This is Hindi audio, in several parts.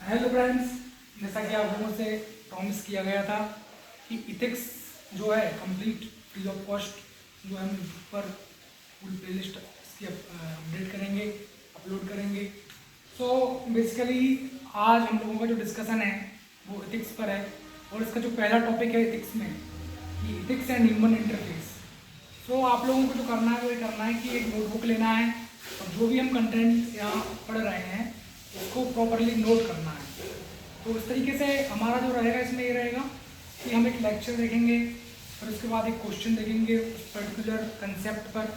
हेलो फ्रेंड्स, जैसा कि आप लोगों से प्रॉमिस किया गया था कि इथिक्स जो है कंप्लीट फ्री ऑफ कॉस्ट जो है हम यूट्यूब पर पूरी प्लेलिस्ट इसकी अपडेट करेंगे, अपलोड करेंगे। सो बेसिकली आज हम लोगों का जो डिस्कशन है वो इथिक्स पर है और इसका जो पहला टॉपिक है इथिक्स में कि इथिक्स एंड ह्यूमन इंटरफेस। सो आप लोगों को जो करना है वो ये करना है कि एक नोटबुक लेना है और जो भी हम कंटेंट यहाँ पढ़ रहे हैं उसको प्रॉपरली नोट करना है। तो इस तरीके से हमारा जो रहेगा इसमें ये रहेगा कि हम एक लेक्चर देखेंगे और उसके बाद एक क्वेश्चन देखेंगे उस पर्टिकुलर कंसेप्ट पर।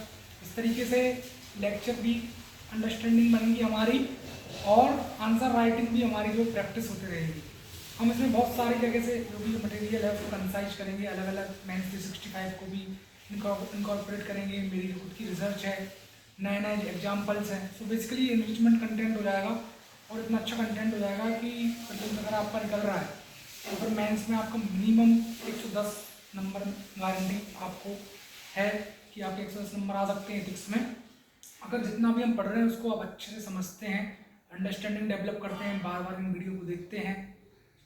इस तरीके से लेक्चर भी अंडरस्टैंडिंग बनेगी हमारी और आंसर राइटिंग भी हमारी जो प्रैक्टिस होती रहेगी। हम इसमें बहुत सारी जगह से जो भी मटेरियल है उसको कंसाइज करेंगे, अलग अलग मेंस 365 को भी इनकॉर्पोरेट करेंगे। मेरी खुद की रिसर्च है, नए नए एग्जाम्पल्स हैं। सो बेसिकली इन्रिचमेंट कंटेंट हो जाएगा और इतना अच्छा कंटेंट हो जाएगा कि मतलब अगर आपका निकल रहा है तो फिर मेंस में आपका मिनिमम 110 नंबर गारंटी आपको है कि आपके 110 नंबर आ सकते हैं एथिक्स में, अगर जितना भी हम पढ़ रहे हैं उसको आप अच्छे से समझते हैं, अंडरस्टैंडिंग डेवलप करते हैं, बार बार इन वीडियो को देखते हैं।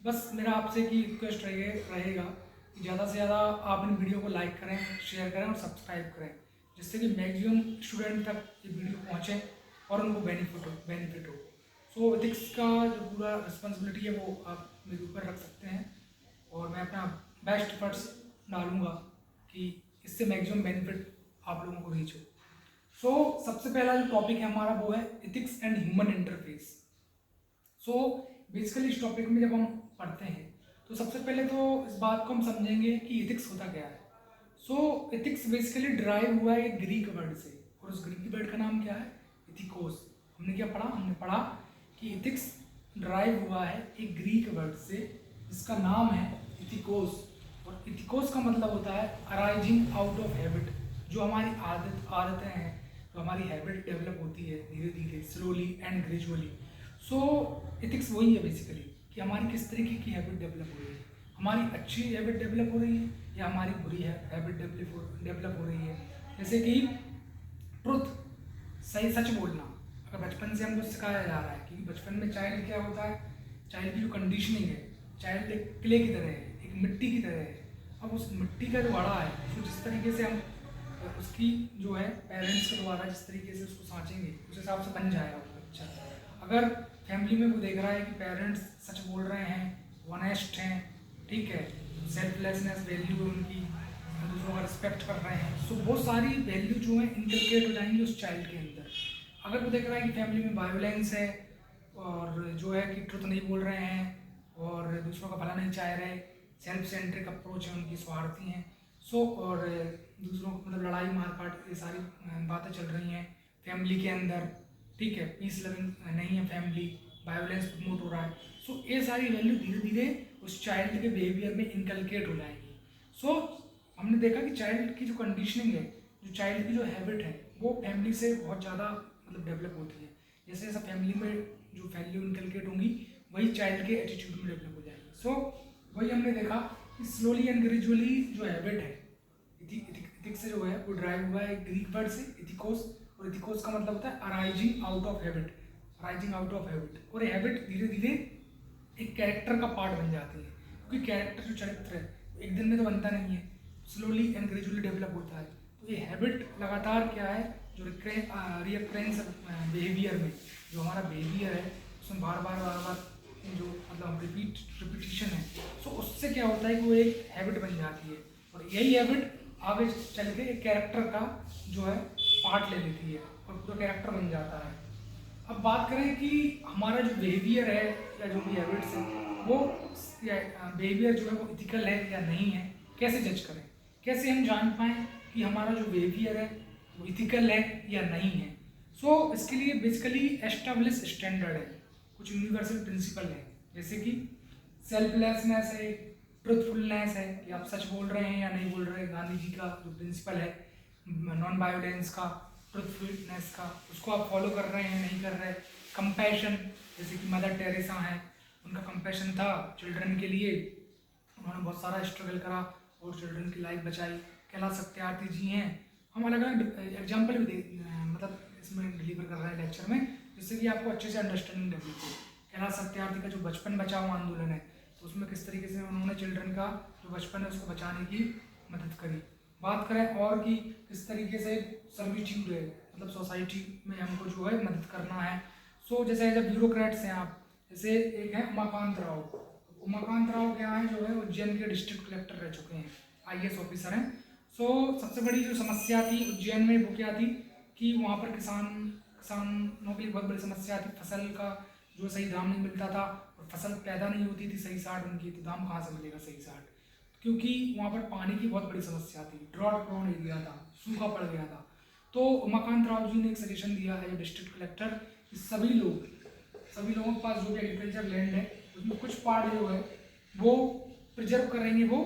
बस मेरा आपसे की रिक्वेस्ट रहेगा कि ज़्यादा से ज़्यादा आप इन वीडियो को लाइक करें, शेयर करें और सब्सक्राइब करें, जिससे कि मैक्सिमम स्टूडेंट तक ये वीडियो पहुँचे और उनको बेनिफिट हो। सो एथिक्स का जो पूरा रिस्पॉन्सिबिलिटी है वो आप मेरे ऊपर रख सकते हैं और मैं अपना बेस्ट एफर्ट्स डालूंगा कि इससे मैक्सिमम बेनिफिट आप लोगों को रीच हो। सो सबसे पहला जो टॉपिक है हमारा वो है ethics and human interface. So basically इस टॉपिक में जब हम पढ़ते हैं तो सबसे पहले तो इस बात को हम समझेंगे कि इथिक्स होता क्या है। सो एथिक्स बेसिकली डिराइव हुआ है एक ग्रीक वर्ड से और उस ग्रीक वर्ड का नाम क्या है? इथिकोस। हमने क्या पढ़ा? हमने पढ़ा कि इथिक्स डिराइव हुआ है एक ग्रीक वर्ड से जिसका नाम है इथिकोस। और इथिकोस का मतलब होता है अराइजिंग आउट ऑफ हैबिट। जो हमारी आदतें हैं, जो हमारी हैबिट डेवलप होती है धीरे धीरे, slowly and gradually. So ethics वही है बेसिकली कि हमारी किस तरीके की हैबिट डेवलप हो रही है, हमारी अच्छी हैबिट डेवलप हो रही है या हमारी बुरी हैबिट डेवलप हो रही है। जैसे कि ट्रुथ, सही सच बोलना, अगर बचपन से हमको सिखाया जा रहा है, क्योंकि बचपन में चाइल्ड क्या होता है, चाइल्ड की जो कंडीशनिंग है, चाइल्ड एक क्ले की तरह है, एक मिट्टी की तरह है। अब उस मिट्टी का जो घड़ा है उसको जिस तरीके से हम उसकी जो है पेरेंट्स के द्वारा जिस तरीके से उसको सांचेंगे उस हिसाब से बन जाएगा वो बच्चा। अगर फैमिली में वो देख रहा है कि पेरेंट्स सच बोल रहे हैं, ऑनेस्ट हैं, ठीक है, सेल्फलेसनेस वैल्यू है उनकी, दूसरों का रिस्पेक्ट कर रहे हैं, सो बहुत सारी वैल्यू जो है इनकलकेट हो जाएंगी उस चाइल्ड के अंदर। अगर वो देख रहा है कि फैमिली में वायोलेंस है और जो है कि ट्रुथ नहीं बोल रहे हैं और दूसरों का भला नहीं चाह रहे, सेल्फ सेंट्रिक अप्रोच है उनकी, स्वार्थी हैं, सो और दूसरों को मतलब लड़ाई मारकाट ये सारी बातें चल रही हैं फैमिली के अंदर, ठीक है, पीस लविंग नहीं है फैमिली, वायोलेंस प्रमोट हो रहा है। सो ये सारी वैल्यू धीरे धीरे उस चाइल्ड के बिहेवियर में इनकलकेट हो जाएगी। सो हमने देखा कि चाइल्ड की जो कंडीशनिंग है, जो चाइल्ड की जो हैबिट है वो फैमिली से बहुत ज़्यादा मतलब डेवलप होती है। जैसे जैसा फैमिली में जो वैल्यू इनकलकेट होंगी वही चाइल्ड के एटीट्यूड में डेवलप हो जाएगी। सो वही हमने देखा कि स्लोली एंड ग्रेजुअली जो हैबिट है इथिक्स से जो है वो ड्राइव हुआ है ग्रीक वर्ड से इथिकोस, और इथिकोस का मतलब होता है arising out of habit, arising out of habit. और हैबिट धीरे धीरे एक कैरेक्टर का पार्ट बन जाती है, क्योंकि कैरेक्टर जो चरित्र है एक दिन में तो बनता नहीं है, स्लोली एंड ग्रेजुअली डेवलप होता है। तो ये हैबिट लगातार क्या है, जो रिकरेंस बिहेवियर में जो हमारा बिहेवियर है उसमें बार बार जो मतलब रिपीटिशन है, सो उससे क्या होता है कि वो एक हैबिट बन जाती है और यही हैबिट आगे चल के एक कैरेक्टर का जो है पार्ट ले लेती है और पूरा कैरेक्टर बन जाता है। अब बात करें कि हमारा जो बिहेवियर है या जो भी हैबिट्स है वो बिहेवियर जो है वो इथिकल है या नहीं है, कैसे जज करें, कैसे हम जान पाएँ कि हमारा जो बिहेवियर है वो इथिकल है या नहीं है। सो इसके लिए बेसिकली एस्टेब्लिश स्टैंडर्ड है, कुछ यूनिवर्सल प्रिंसिपल है, जैसे कि सेल्फलेसनेस है, ट्रुथफुलनेस है कि आप सच बोल रहे हैं या नहीं बोल रहे, गांधी जी का जो प्रिंसिपल है नॉन वायोलेंस का, ट्रुथफुलनेस का, उसको आप फॉलो कर रहे हैं नहीं कर रहे। कंपैशन, जैसे कि मदर टेरेसा हैं, उनका कंपैशन था चिल्ड्रन के लिए, उन्होंने बहुत सारा स्ट्रगल करा और चिल्ड्रन की लाइफ बचाई। कैलाश सत्यार्थी जी हैं, हम अलग अलग एग्जाम्पल भी मतलब इसमें डिलीवर कर रहे हैं लेक्चर में, जिससे कि आपको अच्छे से अंडरस्टैंडिंग डेवलप हो। कैलाश सत्यार्थी का जो बचपन बचाओ आंदोलन है, तो उसमें किस तरीके से उन्होंने चिल्ड्रन का जो बचपन है उसको बचाने की मदद करी। बात करें और कि किस तरीके से सर्विट्यूड है, मतलब सोसाइटी में हमको जो है मदद करना है। सो जैसे एज ए ब्यूरोक्रेट्स हैं आप, जैसे एक है उमाकांत राव। उमाकांत राव क्या है, जो है उज्जैन के डिस्ट्रिक्ट कलेक्टर रह चुके हैं, IAS ऑफिसर हैं। सो सबसे बड़ी जो समस्या थी उज्जैन में वो क्या थी कि वहाँ पर किसानों के लिए बहुत बड़ी समस्या थी। फसल का जो सही दाम नहीं मिलता था और फसल पैदा नहीं होती थी सही साठ उनकी, तो दाम कहाँ से मिलेगा सही साठ, क्योंकि वहाँ पर पानी की बहुत बड़ी समस्या थी, ड्रॉट प्रोन एरिया था, सूखा पड़ गया था। तो उमाकांत राव जी ने एक सजेशन दिया है डिस्ट्रिक्ट कलेक्टर कि सभी लोगों के पास जो भी एग्रीकल्चर लैंड है उसमें कुछ पार्ट जो है वो प्रिजर्व करेंगे। वो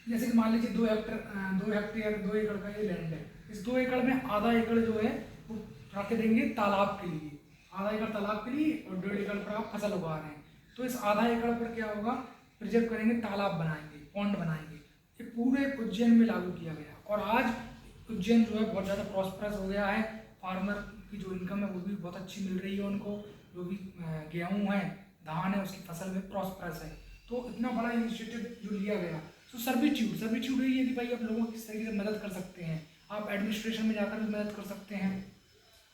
जैसे कि मान लीजिए 2 एकड़ का ये लैंड है, इस 2 एकड़ में आधा एकड़ जो है वो रख देंगे तालाब के लिए, आधा एकड़ तालाब के लिए और 1.5 एकड़ पर आप फसल उगा रहे हैं। तो इस आधा एकड़ पर क्या होगा, प्रिजर्व करेंगे, तालाब बनाएंगे, पॉन्ड बनाएंगे। ये पूरे उज्जैन में लागू किया गया और आज उज्जैन जो है बहुत ज़्यादा प्रॉस्परस हो गया है। फार्मर की जो इनकम है वो भी बहुत अच्छी मिल रही है उनको, जो भी गेहूँ है, धान है, उसकी फसल में प्रॉस्परस है। तो इतना बड़ा इनिशिएटिव जो लिया गया। सो सर्विट्यूड यही है कि भाई आप लोगों को किस तरीके से मदद कर सकते हैं, आप एडमिनिस्ट्रेशन में जाकर भी मदद कर सकते हैं।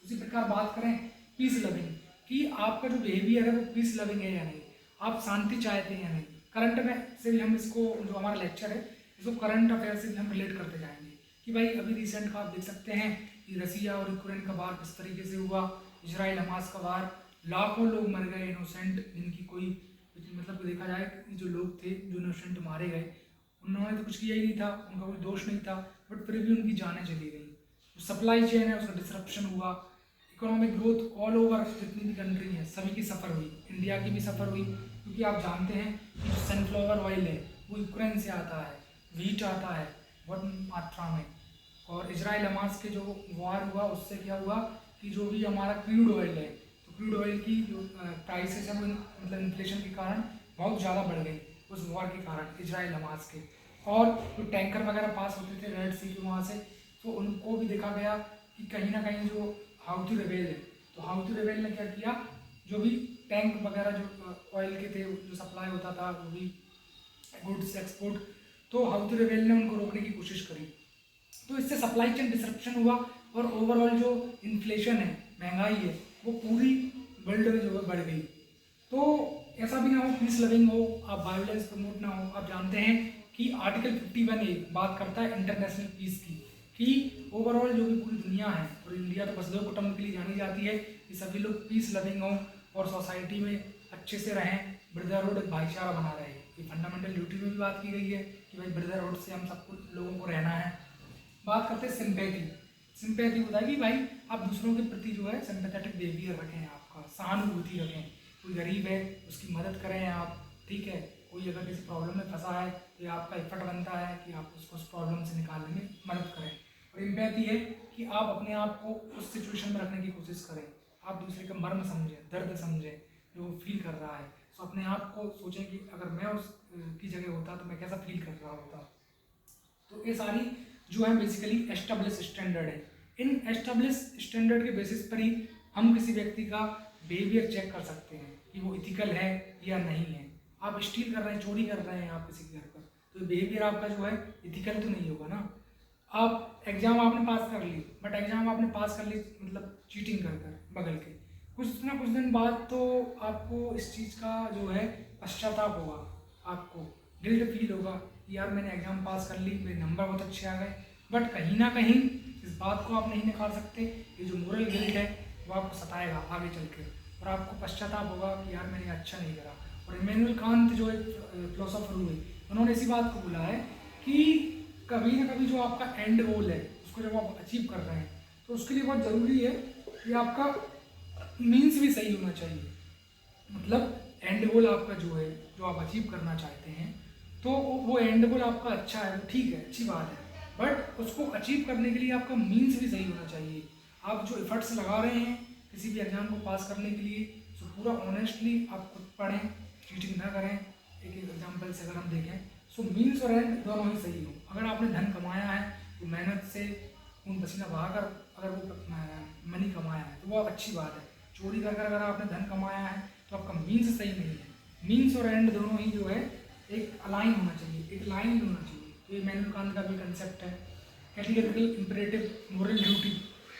उसी प्रकार बात करें पीस लविंग कि आपका जो बिहेवियर है वो पीस लविंग है या नहीं, आप शांति चाहते हैं या नहीं। करंट में से भी हम इसको, जो हमारा लेक्चर है इसको करंट अफेयर से भी हम रिलेट करते जाएंगे कि भाई अभी रिसेंट का आप देख सकते हैं कि रसिया और यूक्रेन का वार किस तरीके से हुआ, इजराइल हमास का वार, लाखों लोग मर गए इनोसेंट, जिनकी कोई मतलब देखा जाए कि जो लोग थे जो इनोसेंट मारे गए, उन्होंने तो कुछ किया ही नहीं था, उनका कोई दोष नहीं था, बट फिर भी उनकी जानें चली गई। सप्लाई चेन है उसका डिसरप्शन हुआ, इकोनॉमिक ग्रोथ ऑल ओवर जितनी भी कंट्री है सभी की सफ़र हुई, इंडिया की भी सफ़र हुई, क्योंकि आप जानते हैं कि जो सनफ्लावर ऑयल है वो यूक्रेन से आता है, व्हीट आता है बहुत मात्रा में, और इजराइल हमास के जो वार हुआ उससे क्या हुआ कि जो भी हमारा क्रूड ऑयल है, तो क्रूड ऑयल की जो प्राइसेस है वो मतलब इन्फ्लेशन के कारण बहुत ज़्यादा बढ़ गई उस वॉर के कारण, इजराइल हमास के। और जो टैंकर वगैरह पास होते थे रेड सी के वहाँ से, तो उनको भी देखा गया कि कहीं ना कहीं जो हाउथी रेबेल है, तो हाउथी रेबेल ने क्या किया, जो भी टैंक वगैरह जो ऑयल के थे जो सप्लाई होता था वो भी गुड्स एक्सपोर्ट, तो हाउथी रेबेल ने उनको रोकने की कोशिश करी। तो इससे सप्लाई चेन डिसरप्शन हुआ और ओवरऑल जो इन्फ्लेशन है, महंगाई है, वो पूरी वर्ल्ड में जो है बढ़ गई। तो ऐसा भी ना हो पीस लविंग हो, आप वायलेंस प्रमोट ना हो। आप जानते हैं कि आर्टिकल 51A बात करता है इंटरनेशनल पीस की, कि ओवरऑल जो भी पूरी दुनिया है और इंडिया तो वसुधैव कुटुंबकम के लिए जानी जाती है कि सभी लोग पीस लविंग हों और सोसाइटी में अच्छे से रहें, ब्रदरहुड एक भाईचारा बना रहे। ये फंडामेंटल ड्यूटी में भी बात की गई है कि भाई ब्रदरहुड से हम सब लोगों को रहना है। बात करते हैं सिंपैथी होता है कि भाई आप दूसरों के प्रति जो है सिंपैथेटिक बिहेवियर रखें, आपका सहानुभूति रखें, कोई गरीब है उसकी मदद करें आप, ठीक है, कोई अगर किसी प्रॉब्लम में फंसा है तो ये आपका एफर्ट बनता है कि आप उसको उस प्रॉब्लम से निकालने में मदद करें। और एम्पैथी है कि आप अपने आप को उस सिचुएशन में रखने की कोशिश करें, आप दूसरे का मर्म समझें, दर्द समझें जो वो फील कर रहा है। तो अपने आप को सोचें कि अगर मैं उसकी जगह होता तो मैं कैसा फील कर रहा होता। तो ये सारी जो है बेसिकली एस्टेब्लिश स्टैंडर्ड है। इन एस्टेब्लिश स्टैंडर्ड के बेसिस पर ही हम किसी व्यक्ति का बिहेवियर चेक कर सकते हैं कि वो इथिकल है या नहीं है। आप स्टील कर रहे हैं, चोरी कर रहे हैं आप किसी के घर पर, तो बिहेवियर आपका जो है इथिकल तो नहीं होगा ना। आप एग्जाम आपने पास कर ली, बट एग्जाम आपने पास कर ली मतलब चीटिंग कर कर बगल के, कुछ ना कुछ दिन बाद तो आपको इस चीज़ का जो है पश्चाताप होगा, आपको गिल्ट फील होगा कि यार मैंने एग्जाम पास कर ली, मेरे नंबर बहुत अच्छे आ गए, बट कहीं ना कहीं इस बात को आप नहीं निकाल सकते। ये जो मोरल गिल्ट है वो आपको सताएगा आगे चल के और आपको पश्चाताप होगा कि यार मैंने अच्छा नहीं करा। और इमैनुअल कांत जो एक फिलोसोफर हुए, उन्होंने इसी बात को बोला है कि कभी ना कभी जो आपका एंड गोल है उसको जब आप अचीव कर रहे हैं तो उसके लिए बहुत ज़रूरी है कि आपका मीन्स भी सही होना चाहिए। मतलब एंड गोल आपका जो है जो आप अचीव करना चाहते हैं तो वो एंड गोल आपका अच्छा है, वो ठीक है, अच्छी बात है, बट उसको अचीव करने के लिए आपका मीन्स भी सही होना चाहिए। आप जो एफर्ट्स लगा रहे हैं किसी भी एग्जाम को पास करने के लिए, तो पूरा ऑनेस्टली आप खुद पढ़ें, चीटिंग ना करें। एक एग्जाम्पल से अगर हम देखें, सो मीन्स और एंड दोनों ही सही हो। अगर आपने धन कमाया है तो मेहनत से खून पसीना बहाकर अगर वो मनी कमाया है तो वो अच्छी बात है। चोरी कर कर अगर आपने धन कमाया है तो तो आपका मीन्स सही नहीं है। मीन्स और एंड दोनों ही जो है एक अलाइन होना चाहिए, एक लाइन होना चाहिए। तो ये इमैनुअल कांत का भी कंसेप्ट है। Categorical imperative, moral duty.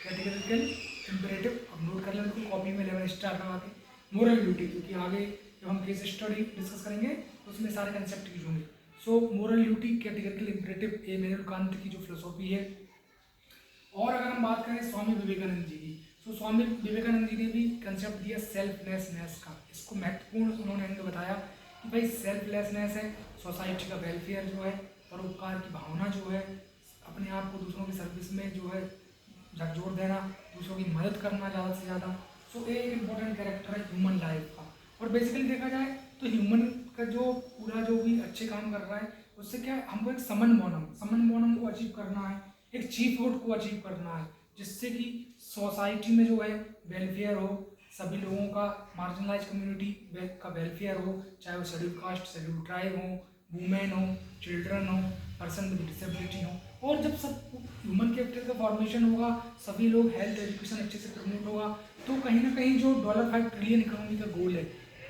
Categorical imperative, अब नोट कर लें उनको कॉपी में 11 स्टार लगा के। मोरल ड्यूटी, क्योंकि आगे जब हम केस स्टडी डिस्कस करेंगे तो उसमें सारे कंसेप्ट यूज होंगे। सो मोरल ड्यूटी, कैटेगरिकल इंपरेटिव, ये इमैनुअल कांत की जो फिलोसॉफी है। और अगर हम बात करें स्वामी विवेकानंद जी की, तो स्वामी विवेकानंद जी ने भी कंसेप्ट दिया सेल्फलेसनेस का। इसको महत्वपूर्ण उन्होंने हमें बताया कि भाई सेल्फलेसनेस है, सोसाइटी का वेलफेयर जो है, परोपकार की भावना जो है, अपने आप को दूसरों की सर्विस में जो है झकझोर देना, दूसरों की मदद करना ज़्यादा से ज़्यादा। सो एक इम्पोर्टेंट कैरेक्टर है ह्यूमन लाइफ का। और बेसिकली देखा जाए तो ह्यूमन का जो पूरा जो भी अच्छे काम कर रहा है उससे क्या है, हमको एक समन बोनम को अचीव करना है, एक चीफ गुड को अचीव करना है, जिससे कि सोसाइटी में जो है वेलफेयर हो, सभी लोगों का, मार्जिनलाइज कम्युनिटी का वेलफेयर हो, चाहे वो शेड्यूल कास्ट, शेड्यूल ट्राइब हो, वुमेन हो, चिल्ड्रन हो, पर्सन विद डिसेबिलिटी हो। और जब सब ह्यूमन कैपिटल का फॉर्मेशन होगा, सभी लोग हेल्थ एजुकेशन अच्छे से प्रमोट होगा, तो कहीं ना कहीं जो $5 ट्रिलियन इकोनॉमी का गोल है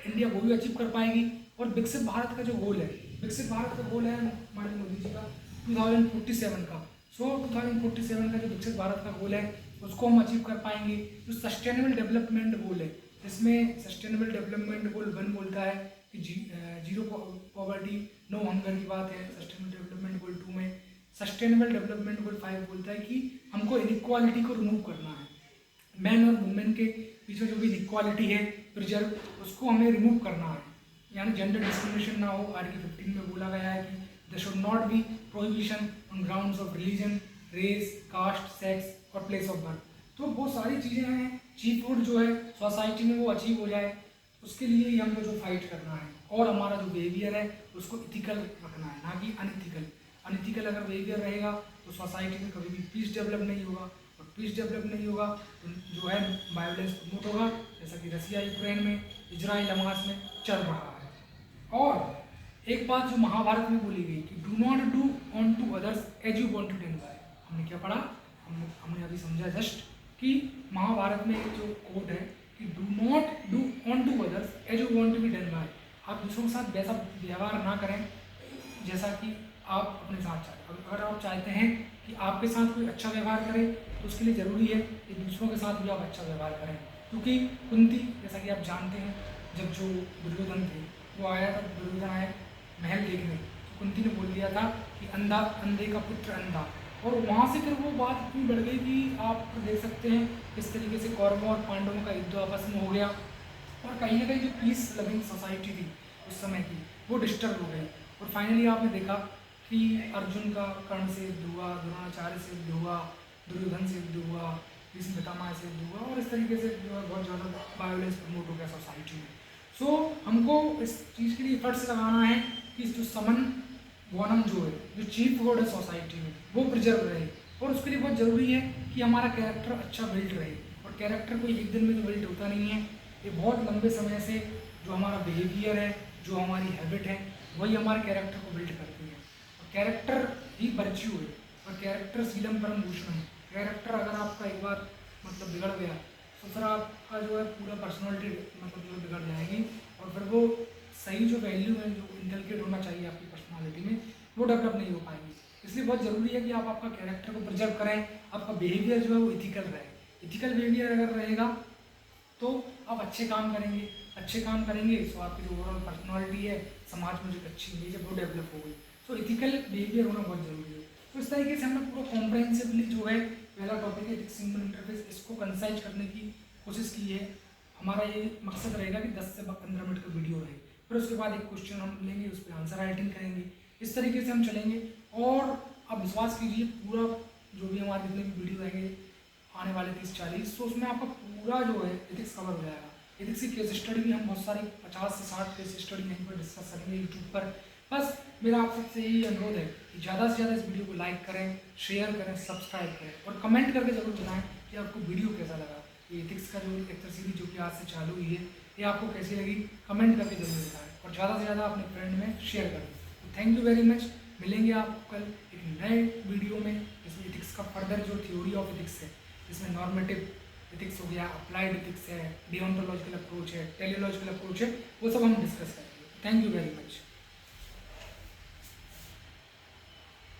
इंडिया वो भी अचीव कर पाएगी। और विकसित भारत का जो गोल है, विकसित भारत का गोल है माननीय मोदी जी का 2047 का। सो 2047 का जो विकसित भारत का गोल है उसको हम अचीव कर पाएंगे। जो सस्टेनेबल डेवलपमेंट गोल है, जिसमें सस्टेनेबल डेवलपमेंट गोल 1 बोलता है कि जीरो पॉवर्टी, नो हंगर की बात है। सस्टेनेबल डेवलपमेंट गोल 2 में, सस्टेनेबल डेवलपमेंट गोल 5 बोलता है कि हमको इनइक्वालिटी को रिमूव करना है। मैन और वुमेन के बीच में जो भी इक्वालिटी है प्रिजर्व, उसको हमें रिमूव करना है, यानी जेंडर डिस्क्रिमिनेशन ना हो। आर्टिकल 15 में बोला गया है कि there should not be prohibition on grounds of religion, race, caste, sex और प्लेस ऑफ बर्थ। तो वो सारी चीज़ें हैं, चीफ गुड जो है सोसाइटी में वो अचीव हो जाए, उसके लिए ही हमको जो फाइट करना है। और हमारा जो बिहेवियर है उसको इथिकल रखना है, ना कि अनइथिकल। अनइथिकल अगर बिहेवियर रहेगा तो सोसाइटी में कभी भी पीस डेवलप नहीं होगा, और पीस डेवलप नहीं होगा तो जो है वायलेंस प्रमोट होगा, जैसा कि रसिया यूक्रेन में, इजराइल हमास में चल रहा है। और एक बात जो महाभारत में बोली गई कि do not do unto others as you want to done by. हमने क्या पढ़ा, हमने अभी समझा जस्ट कि महाभारत में एक जो कोट है कि do not do unto others as you want to be done by. आप दूसरों के साथ वैसा व्यवहार ना करें जैसा कि आप अपने साथ चाहते हैं। अगर आप चाहते हैं कि आपके साथ कोई अच्छा व्यवहार करे तो उसके लिए ज़रूरी है कि दूसरों के साथ भी आप अच्छा व्यवहार करें। क्योंकि कुंती, जैसा कि आप जानते हैं, जब जो दुर्योधन थे वो आया था, दुर्योधन आया महल देखने, तो कुंती ने बोल दिया था कि अंधा अंधे का पुत्र अंधा। और वहाँ से फिर वो बात इतनी बढ़ गई कि आप देख सकते हैं किस तरीके से कौरवों और पांडवों का युद्ध आपस में हो गया, और कहीं ना कहीं जो पीस लविंग सोसाइटी थी उस समय की वो डिस्टर्ब हो गई। और फाइनली आपने देखा कि अर्जुन का कर्ण से युद्ध हुआ, द्रोणाचार्य से युद्ध हुआ, दुर्योधन से युद्ध हुआ, भीष्म पितामह से युद्ध हुआ, और इस तरीके से जो है बहुत ज़्यादा वायोलेंस प्रमोट हो गया सोसाइटी में। सो हमको इस चीज़ के लिए एफर्ट्स लगाना है कि जो समन बोनम जो है, जो चीफ वर्ड है सोसाइटी में, वो प्रिजर्व रहे। और उसके लिए बहुत ज़रूरी है कि हमारा कैरेक्टर अच्छा बिल्ड रहे। और कैरेक्टर कोई एक दिन में तो बिल्ड होता नहीं है, ये बहुत लंबे समय से जो हमारा बिहेवियर है, जो हमारी हैबिट है, वही हमारे कैरेक्टर को बिल्ड करती है। और कैरेक्टर ही वर्च्यू है, और कैरेक्टर शीलम परम भूषण है। कैरेक्टर अगर आपका एक बार मतलब बिगड़ गया तो फिर आपका जो है पूरा पर्सनैलिटी मतलब जो बिगड़ जाएगी, और फिर वो सही जो वैल्यू है, जो इंकलकेट होना चाहिए आपकी पर्सनालिटी में, वो डेवलप नहीं हो पाएंगी। इसलिए बहुत ज़रूरी है कि आप आपका कैरेक्टर को प्रिजर्व करें, आपका बिहेवियर जो है वो इथिकल रहे। इथिकल बिहेवियर अगर रहेगा तो आप अच्छे काम करेंगे, अच्छे काम करेंगे तो आपकी जो ओवरऑल पर्सनालिटी है, समाज में जो एक अच्छी इमेज है वो डेवलप हो गई। सो इथिकल बिहेवियर होना बहुत ज़रूरी है। तो इस तरीके से हमने पूरा कॉम्प्रहेंसिवली जो है पहला टॉपिक है एथिक्स ह्यूमन इंटरफेस, इसको कंसाइज करने की कोशिश की है। हमारा ये मकसद रहेगा कि 10 से 15 मिनट का वीडियो रहे, फिर उसके बाद एक क्वेश्चन हम लेंगे, उस पर आंसर राइटिंग करेंगे। इस तरीके से हम चलेंगे। और आप विश्वास कीजिए पूरा जो भी हमारे जितने भी वीडियो रहेंगे आने वाले 30-40, तो उसमें आपका पूरा जो है एथिक्स कवर हो जाएगा। एथिक्स की केस स्टडी भी हम बहुत सारी 50 से 60 केस स्टडी यहीं पर डिस्कस करेंगे यूट्यूब पर। बस मेरा आप सबसे यही अनुरोध है कि ज़्यादा से ज़्यादा इस वीडियो को लाइक करें, शेयर करें, सब्सक्राइब करें, और कमेंट करके ज़रूर बताएं कि आपको वीडियो कैसा लगा। ये एथिक्स का जो लेक्चर सीरीज जो कि आज से चालू हुई है, ये आपको कैसी लगी कमेंट करके जरूर बताएं, और ज़्यादा से ज़्यादा अपने फ्रेंड में शेयर करें। तो थैंक यू वेरी मच। मिलेंगे आपको कल एक नए वीडियो में, जिसमें एथिक्स का फर्दर जो थ्योरी ऑफ एथिक्स है, जिसमें नॉर्मेटिव इथिक्स हो गया, अप्लाइड इथिक्स है, डिओन्टोलॉजिकल अप्रोच है, टेलीलॉजिकल अप्रोच है, वो सब हम डिस्कस करेंगे। Thank you very much.